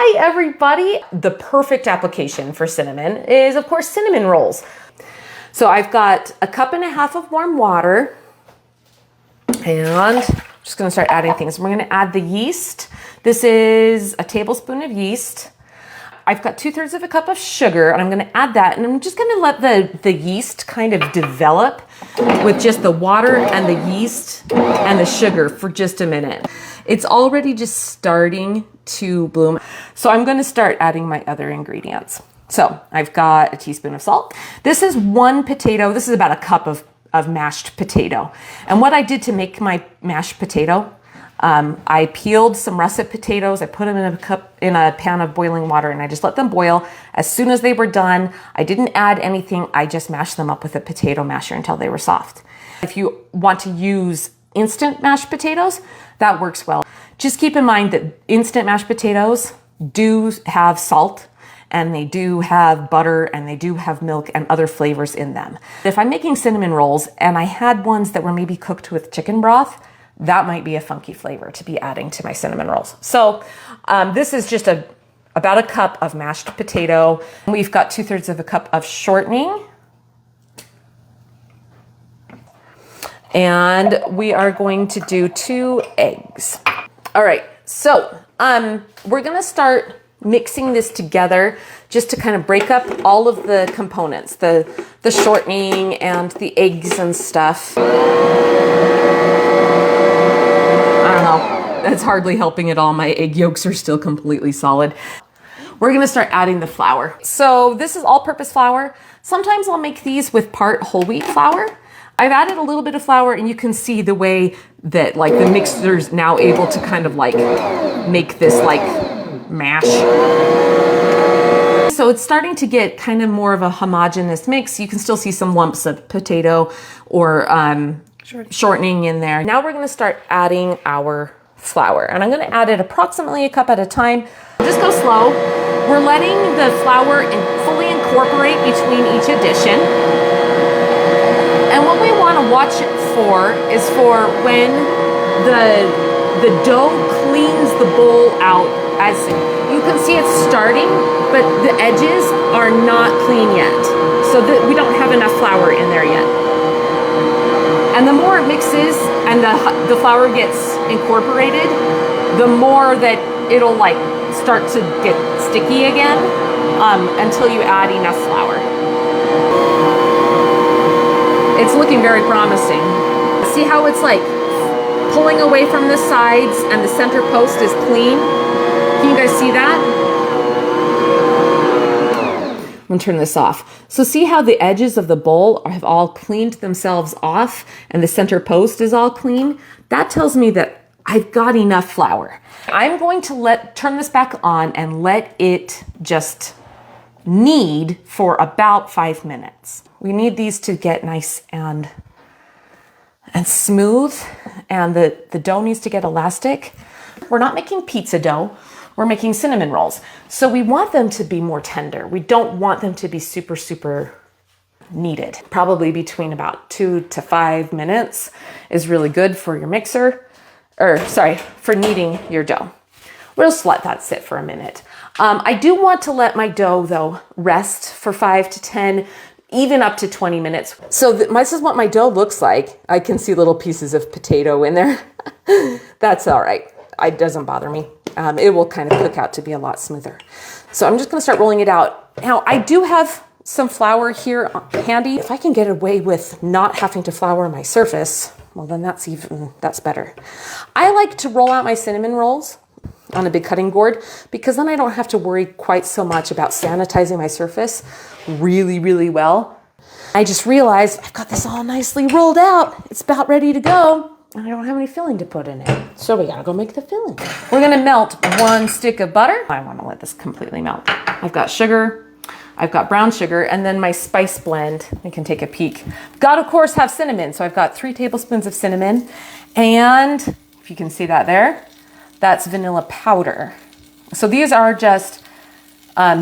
Hi everybody. The perfect application for cinnamon is of course cinnamon rolls. So I've got 1.5 cups of warm water and I'm just gonna start adding things. We're gonna add the yeast. This is a tablespoon of yeast. I've got 2/3 cup of sugar and I'm gonna add that and I'm just gonna let the yeast kind of develop with just the water and the yeast and the sugar for just a minute. It's already just starting to bloom. So I'm gonna start adding my other ingredients. So I've got a teaspoon of salt. This is 1 potato. This is about 1 cup of mashed potato. And what I did to make my mashed potato, I peeled some russet potatoes. I put them in a pan of boiling water and I just let them boil. As soon as they were done, I didn't add anything. I just mashed them up with a potato masher until they were soft. If you want to use instant mashed potatoes, that works well. Just keep in mind that instant mashed potatoes do have salt and they do have butter and they do have milk and other flavors in them. If I'm making cinnamon rolls and I had ones that were maybe cooked with chicken broth, that might be a funky flavor to be adding to my cinnamon rolls. So this is just about 1 cup of mashed potato. We've got 2/3 cup of shortening. And we are going to do 2 eggs. All right, so we're gonna start mixing this together just to kind of break up all of the components, the shortening and the eggs and stuff. I don't know, that's hardly helping at all. My egg yolks are still completely solid. We're gonna start adding the flour. So this is all-purpose flour. Sometimes I'll make these with part whole wheat flour. I've added a little bit of flour and you can see the way that like the mixer's now able to kind of like make this like mash. So it's starting to get kind of more of a homogeneous mix. You can still see some lumps of potato or shortening in there. Now we're gonna start adding our flour and I'm gonna add it approximately 1 cup at a time. Just go slow. We're letting the flour fully incorporate between each addition. And what we want to watch it for is for when the dough cleans the bowl out. As you can see, it's starting, but the edges are not clean yet. So that we don't have enough flour in there yet. And the more it mixes and the flour gets incorporated, the more that it'll like start to get sticky again until you add enough flour. It's looking very promising. See how it's like pulling away from the sides and the center post is clean? Can you guys see that? I'm gonna turn this off. So see how the edges of the bowl have all cleaned themselves off and the center post is all clean? That tells me that I've got enough flour. I'm going to turn this back on and let it just knead for about 5 minutes. We need these to get nice and smooth, and the dough needs to get elastic. We're not making pizza dough, we're making cinnamon rolls. So we want them to be more tender. We don't want them to be super, super kneaded. Probably between about 2 to 5 minutes is really good for your mixer, for kneading your dough. We'll just let that sit for a minute. I do want to let my dough though rest for 5 to 10, even up to 20 minutes. So this is what my dough looks like. I can see little pieces of potato in there. That's all right. It doesn't bother me. It will kind of cook out to be a lot smoother. So I'm just gonna start rolling it out. Now I do have some flour here handy. If I can get away with not having to flour my surface, well then that's better. I like to roll out my cinnamon rolls on a big cutting board because then I don't have to worry quite so much about sanitizing my surface really, really well. I just realized I've got this all nicely rolled out. It's about ready to go. And I don't have any filling to put in it. So we gotta go make the filling. We're gonna melt 1 stick of butter. I wanna let this completely melt. I've got sugar, I've got brown sugar, and then my spice blend. You can take a peek. Gotta, of course, have cinnamon. So I've got 3 tablespoons of cinnamon. And if you can see that there, that's vanilla powder. So these are just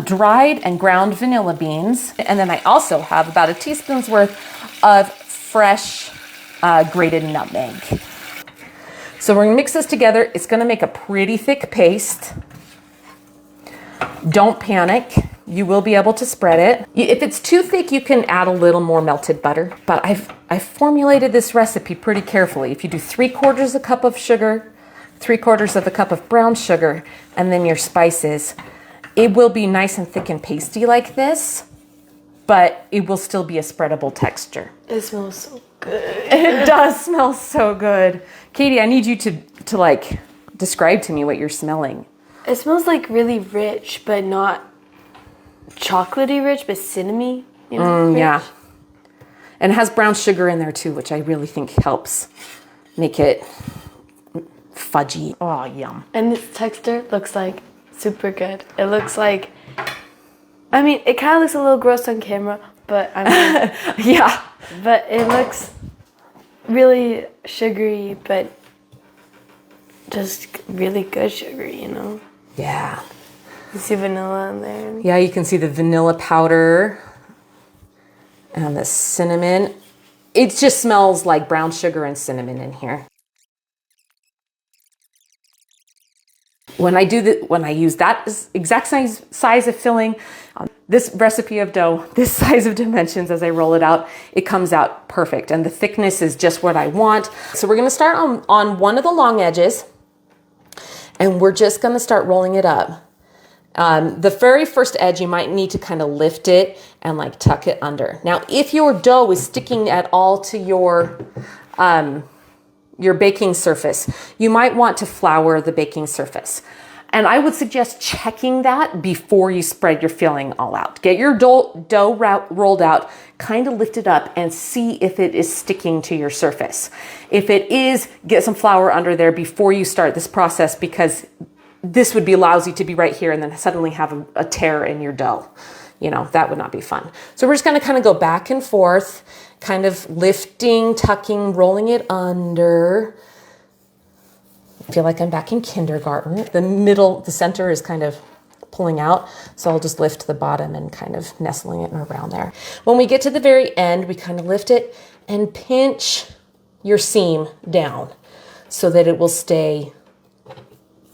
dried and ground vanilla beans. And then I also have about 1 teaspoon's worth of fresh grated nutmeg. So we're gonna mix this together. It's gonna make a pretty thick paste. Don't panic. You will be able to spread it. If it's too thick, you can add a little more melted butter, but I've formulated this recipe pretty carefully. If you do 3/4 a cup of sugar, 3/4 of a cup of brown sugar, and then your spices, it will be nice and thick and pasty like this, but it will still be a spreadable texture. It smells so good. It does smell so good. Katie, I need you to like describe to me what you're smelling. It smells like really rich, but not chocolatey rich, but cinnamony. You know, yeah. And it has brown sugar in there too, which I really think helps make it fudgy. Oh, yum. And this texture looks like super good. It looks like, I mean, it kind of looks a little gross on camera, but I mean, yeah. But it looks really sugary, but just really good sugary, you know? Yeah. You see vanilla in there. Yeah, you can see the vanilla powder and the cinnamon. It just smells like brown sugar and cinnamon in here. When I use that exact size of filling, this recipe of dough, this size of dimensions as I roll it out, it comes out perfect. And the thickness is just what I want. So we're gonna start on one of the long edges, and we're just gonna start rolling it up. The very first edge, you might need to kind of lift it and like tuck it under. Now, if your dough is sticking at all to your baking surface, you might want to flour the baking surface. And I would suggest checking that before you spread your filling all out. Get your dough rolled out, kind of lift it up and see if it is sticking to your surface. If it is, get some flour under there before you start this process, because this would be lousy to be right here and then suddenly have a tear in your dough. You know, that would not be fun. So we're just gonna kind of go back and forth, kind of lifting, tucking, rolling it under. I feel like I'm back in kindergarten. The center is kind of pulling out. So I'll just lift the bottom and kind of nestling it around there. When we get to the very end, we kind of lift it and pinch your seam down so that it will stay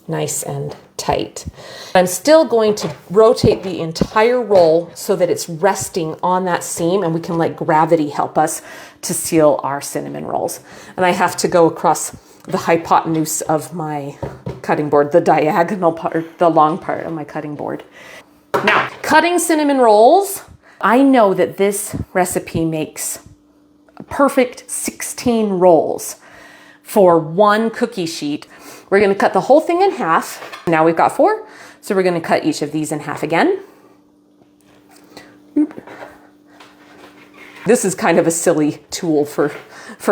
nice and tight. I'm still going to rotate the entire roll so that it's resting on that seam and we can let gravity help us to seal our cinnamon rolls. And I have to go across the hypotenuse of my cutting board, the diagonal part, the long part of my cutting board. Now, cutting cinnamon rolls, I know that this recipe makes a perfect 16 rolls for one cookie sheet. We're gonna cut the whole thing in half. Now we've got 4, so we're gonna cut each of these in half again. This is kind of a silly tool for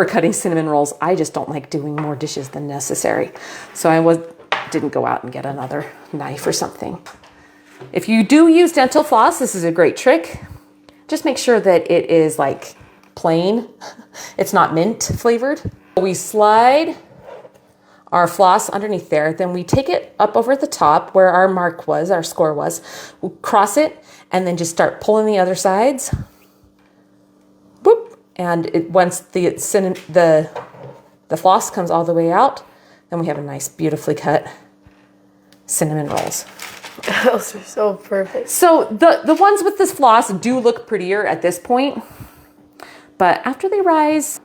cutting cinnamon rolls. I just don't like doing more dishes than necessary. So I didn't go out and get another knife or something. If you do use dental floss, this is a great trick. Just make sure that it is like plain. It's not mint flavored. We slide our floss underneath there, then we take it up over the top where our mark was, our score was, we'll cross it, and then just start pulling the other sides. Boop. And once the floss comes all the way out, then we have a nice, beautifully cut cinnamon rolls. Those are so perfect. So the ones with this floss do look prettier at this point, but after they rise,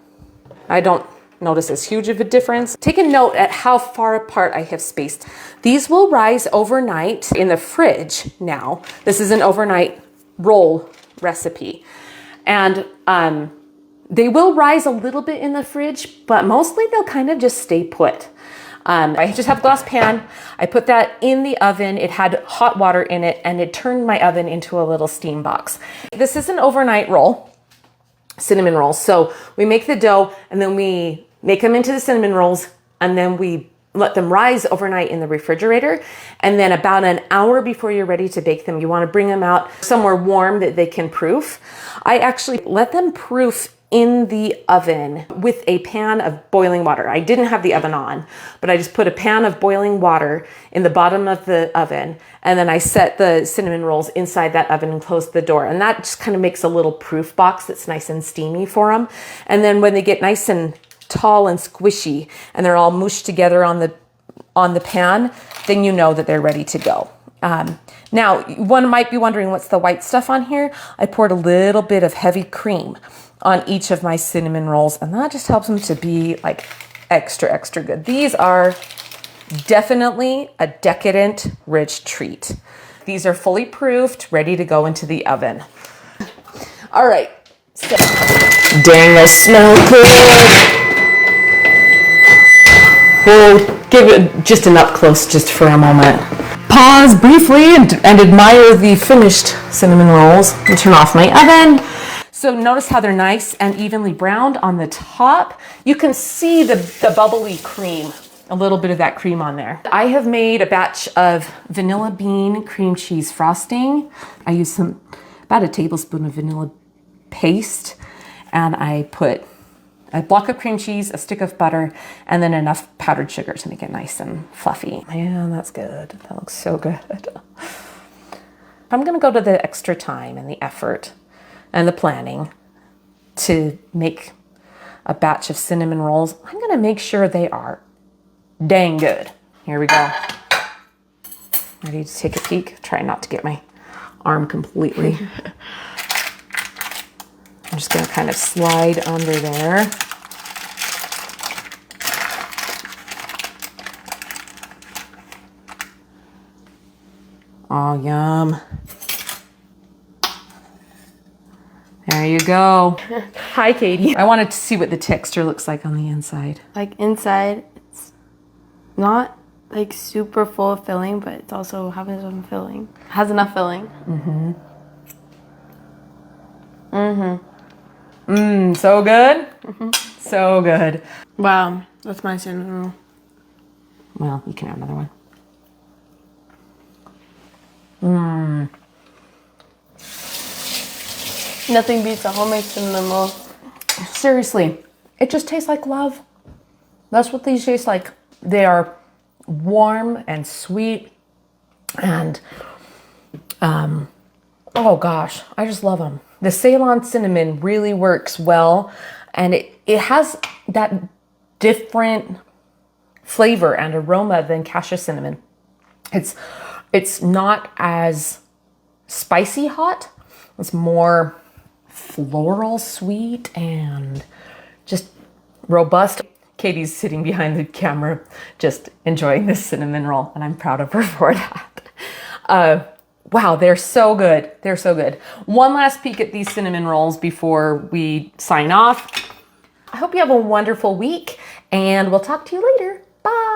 I don't notice as huge of a difference. Take a note at how far apart I have spaced. These will rise overnight in the fridge now. This is an overnight roll recipe. And they will rise a little bit in the fridge, but mostly they'll kind of just stay put. I just have a glass pan. I put that in the oven. It had hot water in it and it turned my oven into a little steam box. This is an overnight roll, cinnamon rolls. So we make the dough and then we make them into the cinnamon rolls and then we let them rise overnight in the refrigerator. And then about an hour before you're ready to bake them, you want to bring them out somewhere warm that they can proof. I actually let them proof in the oven with a pan of boiling water. I didn't have the oven on, but I just put a pan of boiling water in the bottom of the oven. And then I set the cinnamon rolls inside that oven and closed the door. And that just kind of makes a little proof box that's nice and steamy for them. And then when they get nice and tall and squishy and they're all mushed together on the pan, then you know that they're ready to go. Now, one might be wondering what's the white stuff on here. I poured a little bit of heavy cream on each of my cinnamon rolls, and that just helps them to be like extra, extra good. These are definitely a decadent, rich treat. These are fully proofed, ready to go into the oven. All right. So, dang, those smell good. We'll give it just an up close just for a moment. Pause briefly and admire the finished cinnamon rolls. I'll turn off my oven. So notice how they're nice and evenly browned on the top. You can see the bubbly cream, a little bit of that cream on there. I have made a batch of vanilla bean cream cheese frosting. I used about a tablespoon of vanilla paste, and I put a block of cream cheese, a stick of butter, and then enough powdered sugar to make it nice and fluffy. Man, that's good. That looks so good. I'm gonna go to the extra time and the effort and the planning to make a batch of cinnamon rolls. I'm gonna make sure they are dang good. Here we go. Ready to take a peek? Try not to get my arm completely. I'm just gonna kind of slide under there. Oh, yum. There you go. Hi, Katie. I wanted to see what the texture looks like on the inside. Like inside, it's not like super full of filling, but it's also having some filling. It has enough filling. Mm-hmm. Mm-hmm. So good. Mm-hmm. So good. Wow, that's my cinnamon roll. Well, you can have another one. Nothing beats a homemade cinnamon roll. Seriously, it just tastes like love. That's what these taste like. They are warm and sweet, and oh gosh, I just love them. The Ceylon cinnamon really works well, and it has that different flavor and aroma than cassia cinnamon. It's not as spicy hot. It's more floral sweet and just robust. Katie's sitting behind the camera just enjoying this cinnamon roll, and I'm proud of her for that. Wow, they're so good. They're so good. One last peek at these cinnamon rolls before we sign off. I hope you have a wonderful week, and we'll talk to you later. Bye.